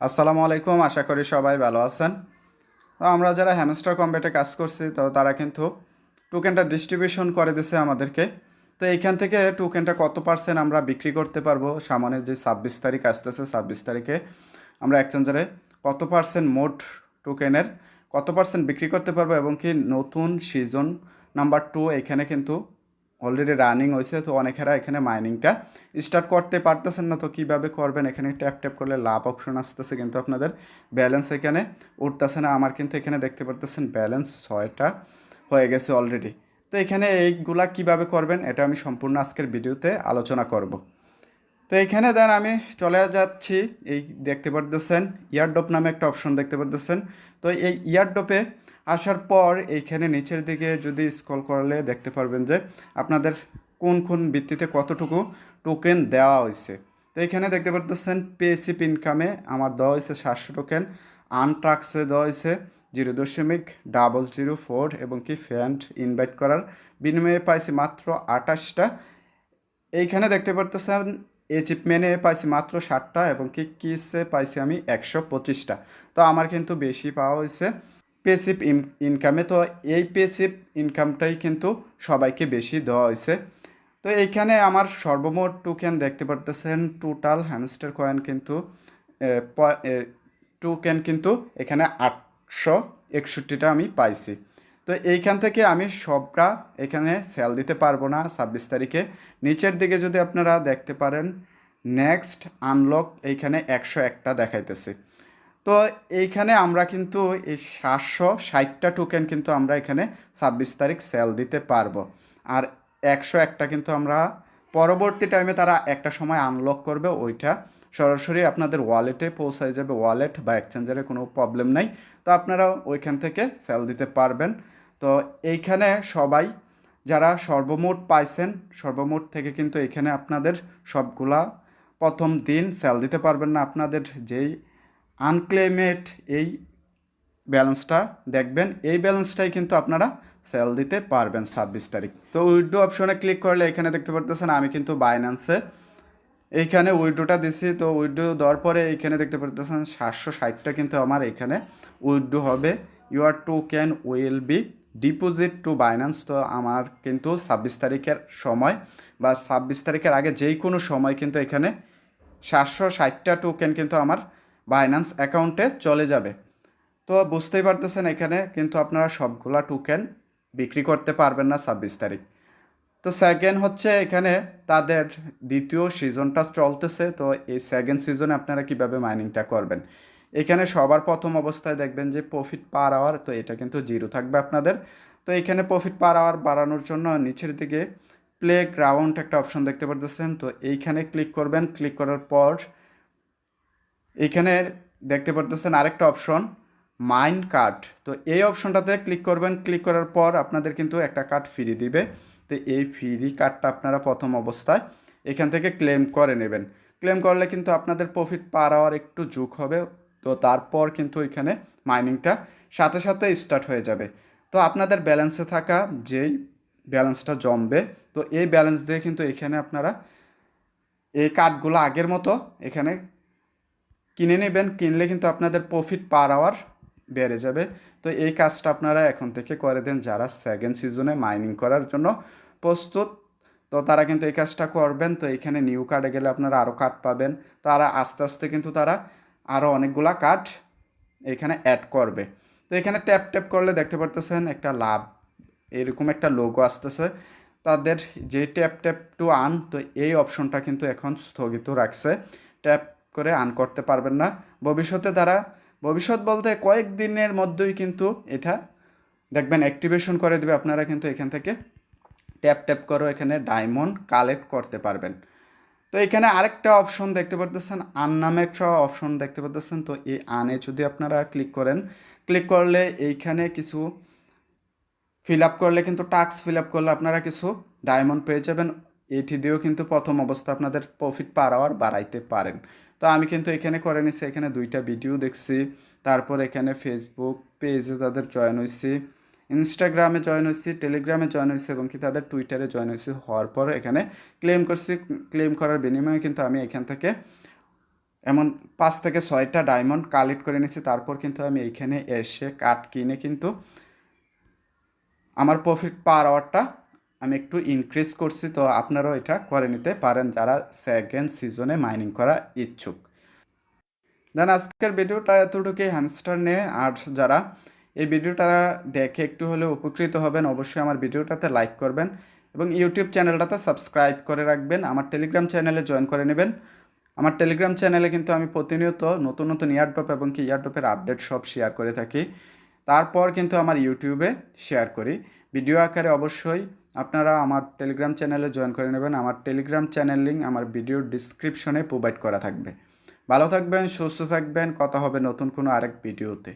আসসালামু আলাইকুম, আশা করি সবাই ভালো আছেন। তো আমরা যারা হ্যামস্টার কম্বেটে কাজ করছি তো তারা কিন্তু টোকেনটা ডিস্ট্রিবিউশন করে দিছে আমাদেরকে। তো এইখান থেকে টোকেনটা কত পার্সেন্ট আমরা বিক্রি করতে পারবো, সামনে যে 26 তারিখ আসতেছে, 26 তারিখে আমরা এক্সচেঞ্জারে কত পার্সেন্ট মোট টোকেনের কত পার্সেন্ট বিক্রি করতে পারবো, এবং কি নতুন সিজন নাম্বার 2 এখানে কিন্তু অলরেডি রানিং হয়েছে। তো অনেকেরা এখানে মাইনিংটা স্টার্ট করতে পারতেছেন না, তো কীভাবে করবেন, এখানে ট্যাপ ট্যাপ করলে লাভ অপশন আসতেছে, কিন্তু আপনাদের ব্যালেন্স এখানে উঠতেছে না। আমার কিন্তু এখানে দেখতে পারতেছেন ব্যালেন্স 6টা হয়ে গেছে অলরেডি। তো এখানে এইগুলা কিভাবে করবেন এটা আমি সম্পূর্ণ আজকের ভিডিওতে আলোচনা করব। তো এইখানে দেন আমি চলে যাচ্ছি, এই দেখতে পারতেছেন ইয়ারড্রপ নামে একটা অপশন দেখতে পারতেছেন। তো এই ইয়ারড্রপে আসার পর এইখানে নিচের দিকে যদি স্ক্রল করলে দেখতে পারবেন যে আপনাদের কোন কোন ভিত্তিতে কতটুকু টোকেন দেওয়া হয়েছে। তো এখানে দেখতে পারতেছেন পেসিভ ইনকামে আমার দেওয়া হয়েছে 700 টোকেন, আনট্রাক্সে দেওয়া হয়েছে 0.004, এবং কি ফ্যান্ড ইনভাইট করার বিনিময়ে পাইছি মাত্র 28টা। এইখানে দেখতে পারতেছেন অ্যাচিভমেন্টে পাইছি মাত্র 7টা, এবং কি কিসে পাইছি আমি 125টা। তো আমার কিন্তু বেশি পাওয়া হয়েছে পেসিভ ইনকামে। তো এই পেসিভ ইনকামটাই কিন্তু সবাইকে বেশি দেওয়া হয়েছে। তো এইখানে আমার সর্বমোট টোকেন দেখতে পারতেছেন টোটাল হ্যামস্টার কয়েন কিন্তু টোকেন কিন্তু এখানে 861টা আমি পাইছি। তো এইখান থেকে আমি সবটা এখানে সেল দিতে পারবো না 26 তারিখে। নিচের দিকে যদি আপনারা দেখতে পারেন নেক্সট আনলক এইখানে 101টা দেখাইতেছে। তো এইখানে আমরা কিন্তু এই 760টা টোকেন কিন্তু আমরা এখানে 26 তারিখ সেল দিতে পারবো। আর 101টা কিন্তু আমরা পরবর্তী টাইমে তারা একটা সময় আনলক করবে, ওইটা সরাসরি আপনাদের ওয়ালেটে পৌঁছায় যাবে, ওয়ালেট বা এক্সচেঞ্জারে কোনো প্রবলেম নাই। তো আপনারা ওইখান থেকে সেল দিতে পারবেন। তো এইখানে সবাই যারা সর্বমোট পাইছেন, সর্বমোট থেকে কিন্তু এখানে আপনাদের সবগুলা প্রথম দিন সেল দিতে পারবেন না। আপনাদের যেই আনক্লেমেড এই ব্যালেন্সটা দেখবেন, এই ব্যালেন্সটাই কিন্তু আপনারা সেল দিতে পারবেন 26 তারিখ। তো উইথড্রো অপশনে ক্লিক করলে এখানে দেখতে পারতেছেন আমি কিন্তু বাইন্যান্সে এইখানে উইথড্রোটা দিছি। তো উইথড্রো দেওয়ার পরে এইখানে দেখতে পারতেছেন 760টা কিন্তু আমার এইখানে উইথড্রো হবে। Your token will be deposit two Binance. তো আমার কিন্তু 26 তারিখের সময় বা 26 তারিখের আগে যেই কোনো সময় কিন্তু এখানে 760টা টোকেন কিন্তু আমার বাইন্যান্স অ্যাকাউন্টে চলে যাবে। তো বুঝতেই পারতেছেন এখানে কিন্তু আপনারা সবগুলা টোকেন বিক্রি করতে পারবেন না 26 তারিখ। তো সেকেন্ড হচ্ছে এখানে তাদের দ্বিতীয় সিজনটা চলতেছে। তো এই সেকেন্ড সিজনে আপনারা কিভাবে মাইনিংটা করবেন, এখানে সবার প্রথম অবস্থায় দেখবেন যে প্রফিট পার আওয়ার, তো এটা কিন্তু 0 থাকবে আপনাদের। তো এখানে প্রফিট পার আওয়ার বাড়ানোর জন্য নিচের দিকে প্লে গ্রাউন্ড একটা অপশন দেখতে পারতেছেন। তো এইখানে ক্লিক করবেন, ক্লিক করার পর এইখানে দেখতে পারতেছেন আরেকটা অপশন মাইন কার্ড। তো এই অপশনটাতে ক্লিক করবেন, ক্লিক করার পর আপনাদের কিন্তু একটা কার্ড ফ্রি দিবে। তো এই ফ্রি কার্ডটা আপনারা প্রথম অবস্থায় এখান থেকে ক্লেম করে নেবেন। ক্লেম করলে কিন্তু আপনাদের প্রফিট পার আওয়ার একটু যোগ হবে। তো তারপর কিন্তু এখানে মাইনিংটা সাথে সাথে স্টার্ট হয়ে যাবে। তো আপনাদের ব্যালেন্সে থাকা যেই ব্যালেন্সটা জমবে, তো এই ব্যালেন্স দিয়ে কিন্তু এখানে আপনারা এই কার্ডগুলো আগের মতো এখানে কিনে নেবেন। কিনলে কিন্তু আপনাদের প্রফিট পার আওয়ার বেড়ে যাবে। তো এই কাজটা আপনারা এখন থেকে করে দেন যারা সেকেন্ড সিজনে মাইনিং করার জন্য প্রস্তুত। তো তারা কিন্তু এই কাজটা করবেন। তো এখানে নিউ কার্ডে গেলে আপনারা আরও কার্ড পাবেন। তারা আস্তে আস্তে কিন্তু তারা আরও অনেকগুলা কার্ড এখানে অ্যাড করবে। তো এখানে ট্যাপ ট্যাপ করলে দেখতে পারতেছেন একটা লাভ এরকম একটা লোগো আসতেছে তাদের, যে ট্যাপ ট্যাপ টু আর্ন। তো এই অপশনটা কিন্তু এখন স্থগিত রাখছে, ট্যাপ করে আর্ন করতে পারবেন না। ভবিষ্যতে তারা, ভবিষ্যৎ বলতে কয়েকদিনের মধ্যেই কিন্তু এটা দেখবেন অ্যাক্টিভেশন করে দেবে। আপনারা কিন্তু এখান থেকে ট্যাপ ট্যাপ করে এখানে ডায়মন্ড কালেক্ট করতে পারবেন। তো এখানে আরেকটা অপশন দেখতে পারতেছেন আন নামে একটা অপশন দেখতে পারতেছেন। তো এই আনে যদি আপনারা ক্লিক করেন, ক্লিক করলে এইখানে কিছু ফিল আপ করলে কিন্তু টাস্ক ফিল আপ করলে আপনারা কিছু ডায়মন্ড পেয়ে যাবেন। এটি দিয়েও কিন্তু প্রথম অবস্থা আপনাদের প্রফিট পার আওয়ার বাড়াইতে পারেন। তো আমি কিন্তু এখানে করে নিছি, এখানে 2টা ভিডিও দেখছি, তারপর এখানে ফেসবুক পেজে তাদের জয়েন হয়েছি, ইনস্টাগ্রামে জয়েন হয়েছি, টেলিগ্রামে জয়েন হয়েছি, এবং কি তাদের টুইটারে জয়েন হয়েছি। হওয়ার পর এখানে ক্লেম করছি। ক্লেম করার বিনিময়ে কিন্তু আমি এখান থেকে এমন 5 থেকে 6টা ডায়মন্ড কালেক্ট করে নিয়েছি। তারপর কিন্তু আমি এইখানে এসে কাঠ কিনে কিন্তু আমার প্রফিট পার আওয়ারটা আমি একটু ইনক্রিজ করছি। তো আপনারাও এটা করে নিতে পারেন যারা সেকেন্ড সিজনে মাইনিং করা ইচ্ছুক। দেন আজকের ভিডিওটা এতটুকুই হ্যামস্টার নিয়ে। আর যারা এই ভিডিওটা দেখে একটু হলেও উপকৃত হবেন, অবশ্যই আমার ভিডিওটাতে লাইক করবেন এবং ইউটিউব চ্যানেলটাতে সাবস্ক্রাইব করে রাখবেন। আমার টেলিগ্রাম চ্যানেলে জয়েন করে নেবেন। আমার টেলিগ্রাম চ্যানেলে কিন্তু আমি প্রতিনিয়ত নতুন নতুন ইয়ারড্রপ এবং কি ইয়ারড্রপের আপডেট সব শেয়ার করে থাকি। তারপর কিন্তু আমার ইউটিউবে শেয়ার করি ভিডিও আকারে। অবশ্যই আপনারা আমার টেলিগ্রাম চ্যানেলে জয়েন করে নেবেন। আমার টেলিগ্রাম চ্যানেল লিঙ্ক আমার ভিডিওর ডিসক্রিপশনে প্রোভাইড করা থাকবে। ভালো থাকবেন, সুস্থ থাকবেন, কথা হবে নতুন কোনো আরেক ভিডিওতে।